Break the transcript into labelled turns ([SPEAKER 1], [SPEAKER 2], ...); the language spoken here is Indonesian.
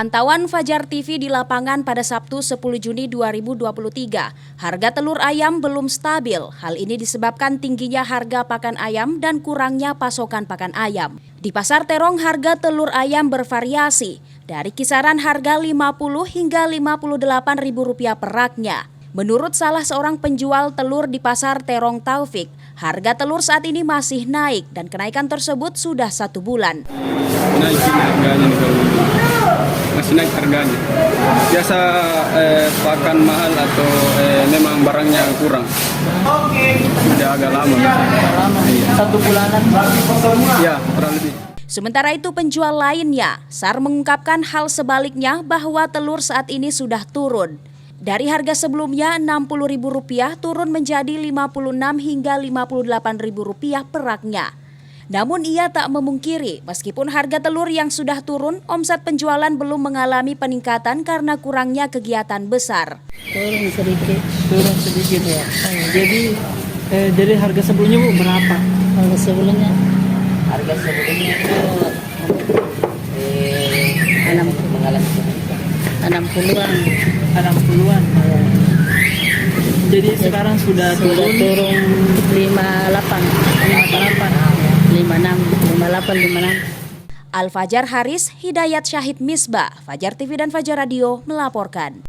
[SPEAKER 1] Pantauan Fajar TV di lapangan pada Sabtu 10 Juni 2023, harga telur ayam belum stabil. Hal ini disebabkan tingginya harga pakan ayam dan kurangnya pasokan pakan ayam. Di Pasar Terong harga telur ayam bervariasi, dari kisaran harga Rp50 hingga Rp58.000 per raknya. Menurut salah seorang penjual telur di Pasar Terong Taufik, harga telur saat ini masih naik dan kenaikan tersebut sudah 1 bulan.
[SPEAKER 2] Naik harganya nih kalau masih naik harganya. Biasa pakan mahal atau memang barangnya kurang. Sudah agak lama.
[SPEAKER 3] Satu bulanan.
[SPEAKER 2] Ya, kurang lebih.
[SPEAKER 1] Sementara itu penjual lainnya, SAR mengungkapkan hal sebaliknya bahwa telur saat ini sudah turun. Dari harga sebelumnya Rp60.000 turun menjadi Rp56 hingga Rp58.000 per raknya. Namun ia tak memungkiri, meskipun harga telur yang sudah turun, omset penjualan belum mengalami peningkatan karena kurangnya kegiatan besar.
[SPEAKER 3] Turun sedikit ya. Jadi dari harga sebelumnya Bu berapa? Harga sebelumnya itu 60-an. Jadi sekarang sudah turun 58.
[SPEAKER 1] Al-Fajar Haris, Hidayat Syahid Misbah, Fajar TV dan Fajar Radio melaporkan.